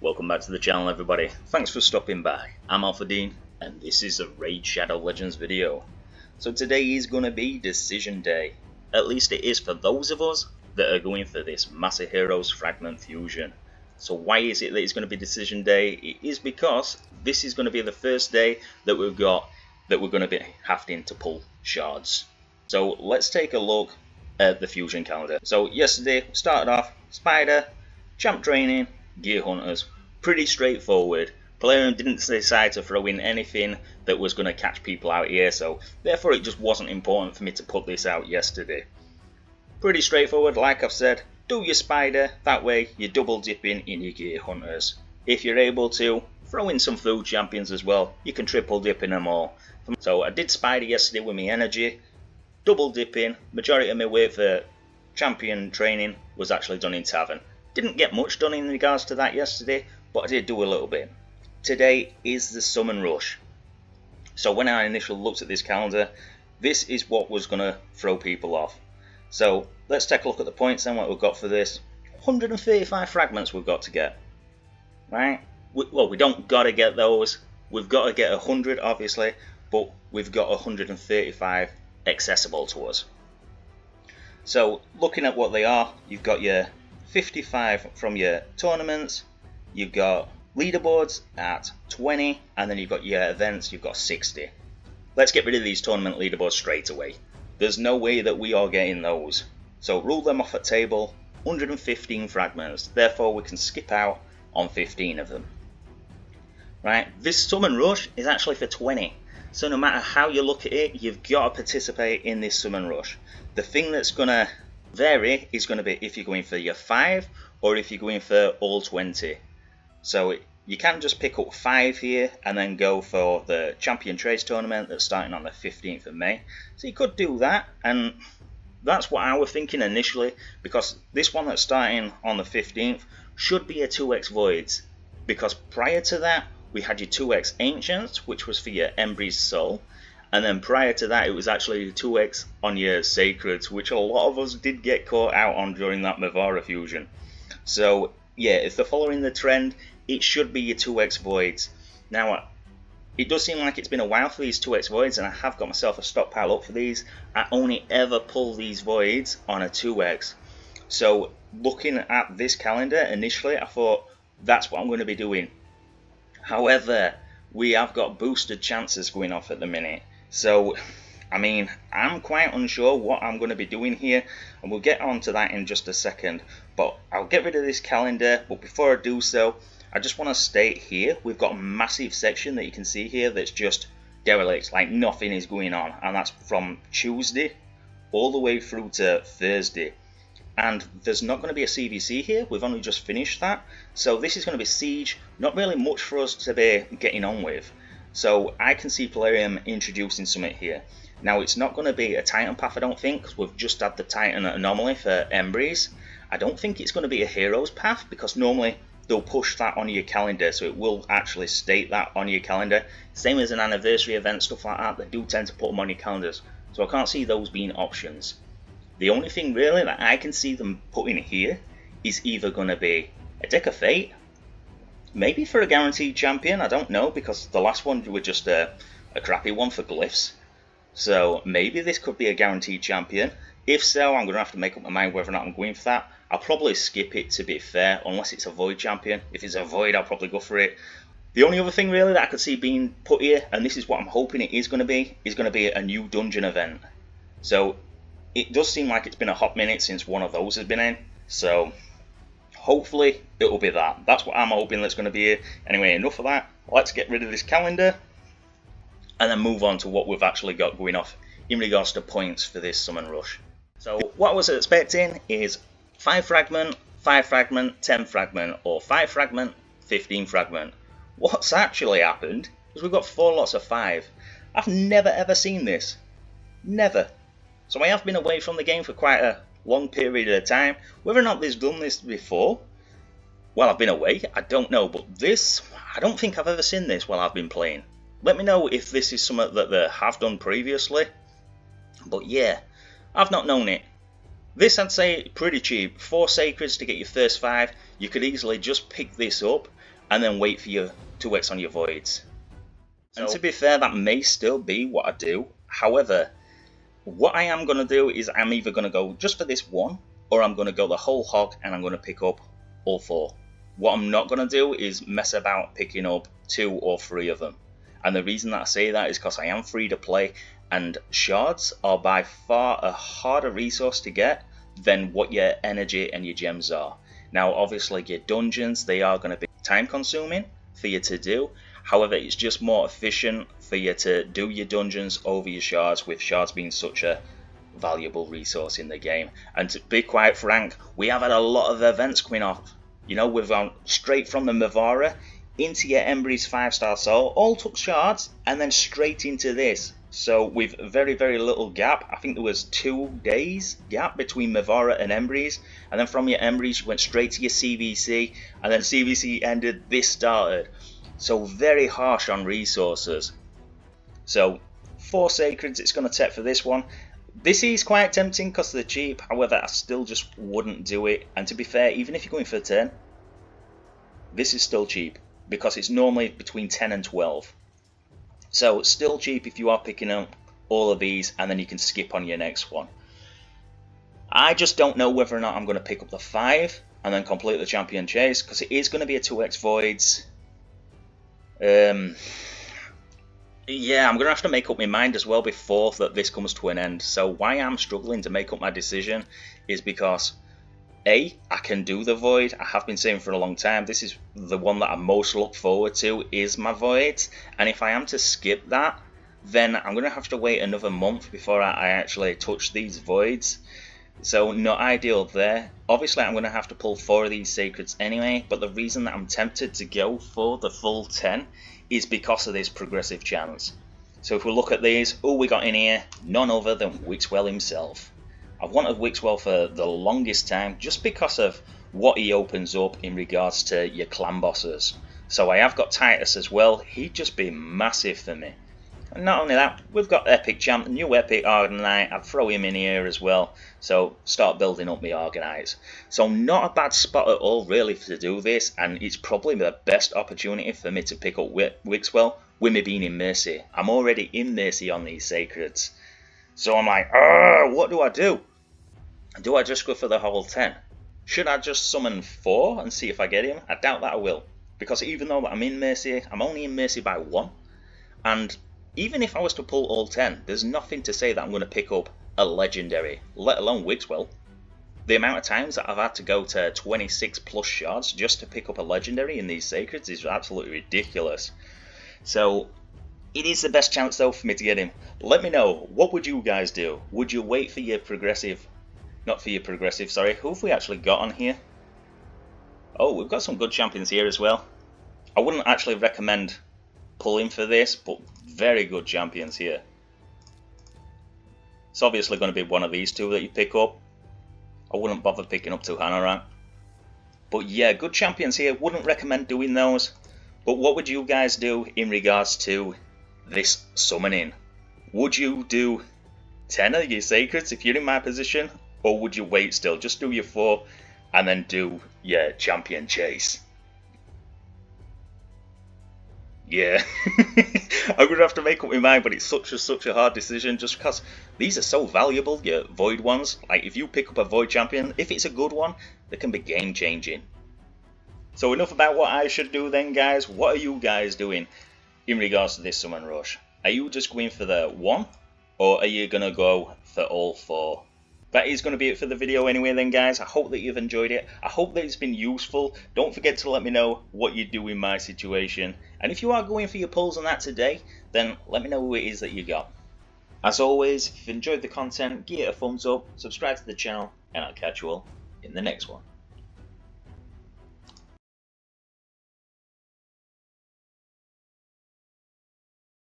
Welcome back to the channel, everybody. Thanks for stopping by. I'm Alpha Dean, and this is a Raid Shadow Legends video. So today is going to be Decision Day. At least it is for those of us that are going for this Masahiro's Fragment Fusion. So why is it that it's going to be Decision Day? It is because this is going to be the first day that we're going to be having to pull shards. So let's take a look at the Fusion calendar. So yesterday we started off Spider, Champ Training, Gear Hunters. Pretty straightforward. Player didn't decide to throw in anything that was going to catch people out here, so therefore it just wasn't important for me to put this out yesterday. Pretty straightforward, like I've said. Do your Spider, that way you're double dipping in your Gear Hunters. If you're able to, throw in some food champions as well. You can triple dip in them all. So I did Spider yesterday with my energy, double dipping. Majority of my weight for champion training was actually done in Tavern. Didn't get much done in regards to that yesterday, but I did do a little bit. Today is the Summon Rush. So when I initially looked at this calendar, this is what was going to throw people off. So let's take a look at the points and what we've got for this. 135 fragments we've got to get. Right? Well, we don't got to get those. We've got to get 100 obviously, but we've got 135 accessible to us. So looking at what they are, you've got your 55 from your tournaments, you've got leaderboards at 20, and then you've got your events, you've got 60. Let's get rid of these tournament leaderboards straight away. There's no way that we are getting those. So rule them off at table, 115 fragments, therefore we can skip out on 15 of them. Right, this Summon Rush is actually for 20. So no matter how you look at it, you've got to participate in this Summon Rush. The thing that's going to vary is going to be if you're going for your 5 or if you're going for all 20. So you can't just pick up 5 here and then go for the Champion Trades Tournament that's starting on the 15th of May. So you could do that, and that's what I was thinking initially, because this one that's starting on the 15th should be a 2x Voids, because prior to that we had your 2x Ancients, which was for your Embry's Soul, and then prior to that it was actually 2x on your Sacreds, which a lot of us did get caught out on during that Mavara fusion. So yeah, if they're following the trend, it should be your 2x Voids. Now it does seem like it's been a while for these 2x Voids, and I have got myself a stockpile up for these. I only ever pull these Voids on a 2x. So looking at this calendar initially, I thought that's what I'm going to be doing. However, we have got boosted chances going off at the minute. So, I mean, I'm quite unsure what I'm going to be doing here, and we'll get on to that in just a second. But I'll get rid of this calendar, but before I do so, I just want to state here, we've got a massive section that you can see here that's just derelict, like nothing is going on, and that's from Tuesday all the way through to Thursday. And there's not going to be a CVC here, we've only just finished that, so this is going to be Siege, not really much for us to be getting on with. So I can see Plarium introducing something here. Now it's not going to be a Titan path, I don't think, because we've just had the Titan anomaly for Embry's. I don't think it's going to be a Heroes path, because normally they'll push that on your calendar, so it will actually state that on your calendar. Same as an anniversary event, stuff like that, they do tend to put them on your calendars, so I can't see those being options. The only thing really that I can see them putting here is either going to be a Deck of Fate, maybe for a guaranteed champion, I don't know, because the last one was just a crappy one for glyphs. So maybe this could be a guaranteed champion. If so, I'm going to have to make up my mind whether or not I'm going for that. I'll probably skip it, to be fair, unless it's a Void champion. If it's a Void, I'll probably go for it. The only other thing really that I could see being put here, and this is what I'm hoping it is going to be a new dungeon event. So it does seem like it's been a hot minute since one of those has been in. So hopefully it will be that. That's what I'm hoping that's going to be here. Anyway, enough of that. Let's get rid of this calendar and then move on to what we've actually got going off in regards to points for this Summon Rush. So what I was expecting is 5 fragment, 5 fragment, 10 fragment, or 5 fragment, 15 fragment. What's actually happened is we've got 4 lots of 5. I've never ever seen this. Never. So I have been away from the game for quite a long period of time. Whether or not they've done this before, while I've been away, I don't know. But this, I don't think I've ever seen this while I've been playing. Let me know if this is something that they have done previously. But yeah, I've not known it. This I'd say pretty cheap. 4 Sacreds to get your first 5. you could easily just pick this up and then wait for your 2x on your voids. And to be fair, that may still be what I do. However, what I am going to do is I'm either going to go just for this one, or I'm going to go the whole hog and I'm going to pick up all 4. What I'm not going to do is mess about picking up 2 or 3 of them. And the reason that I say that is because I am free to play, and shards are by far a harder resource to get than what your energy and your gems are. Now obviously your dungeons, they are going to be time consuming for you to do. However, it's just more efficient for you to do your dungeons over your shards, with shards being such a valuable resource in the game. And to be quite frank, we have had a lot of events coming off. You know, we've gone straight from the Mavara into your Embry's 5-star soul, all took shards, and then straight into this. So with very, very little gap, I think there was 2 days gap between Mavara and Embry's, and then from your Embry's you went straight to your CVC, and then CVC ended, this started. So very harsh on resources. So 4 sacreds it's going to take for this one. This is quite tempting because they're cheap, however I still just wouldn't do it. And to be fair, even if you're going for 10, this is still cheap, because it's normally between 10 and 12. So still cheap if you are picking up all of these, and then you can skip on your next one. I just don't know whether or not I'm going to pick up the 5 and then complete the champion chase, because it is going to be a 2x voids. Yeah, I'm going to have to make up my mind as well before that this comes to an end. So why I'm struggling to make up my decision is because A, I can do the void. I have been saying for a long time, this is the one that I most look forward to, is my voids. And if I am to skip that, then I'm going to have to wait another month before I actually touch these voids. So not ideal there. Obviously I'm going to have to pull 4 of these sacreds anyway, but the reason that I'm tempted to go for the full 10 is because of this progressive chance. So if we look at these, all we got in here, none other than Wixwell himself. I've wanted Wixwell for the longest time just because of what he opens up in regards to your clan bosses. So I have got Titus as well, he'd just be massive for me. And not only that, we've got Epic Champ, new Epic Argonite, I'd throw him in here as well. So start building up my Argonites. So not a bad spot at all really to do this, and it's probably the best opportunity for me to pick up Wixwell with me being in Mercy. I'm already in Mercy on these sacreds. So I'm like, what do I do? Do I just go for the whole 10? Should I just summon 4 and see if I get him? I doubt that I will. Because even though I'm in Mercy, I'm only in Mercy by 1. And even if I was to pull all 10, there's nothing to say that I'm going to pick up a legendary, let alone Wixwell. The amount of times that I've had to go to 26 plus shards just to pick up a legendary in these sacreds is absolutely ridiculous. So it is the best chance though for me to get him. Let me know, what would you guys do? Would you wait for your progressive, not for your progressive, sorry, who have we actually got on here? Oh, we've got some good champions here as well. I wouldn't actually recommend pulling for this, but very good champions here. It's obviously going to be one of these 2 that you pick up. I wouldn't bother picking up 2 Hanorang. But yeah, good champions here, wouldn't recommend doing those. But what would you guys do in regards to this summoning? Would you do 10 of your sacreds if you're in my position? Or would you wait still, just do your 4 and then do your champion chase? Yeah, I'm going to have to make up my mind, but it's such a hard decision just because these are so valuable, your void ones. Like if you pick up a void champion, if it's a good one, they can be game changing. So enough about what I should do then, guys. What are you guys doing in regards to this summon rush? Are you just going for the 1, or are you going to go for all 4? That is going to be it for the video anyway then, guys. I hope that you've enjoyed it. I hope that it's been useful. Don't forget to let me know what you do in my situation. And if you are going for your pulls on that today, then let me know who it is that you got. As always, if you've enjoyed the content, give it a thumbs up, subscribe to the channel, and I'll catch you all in the next one.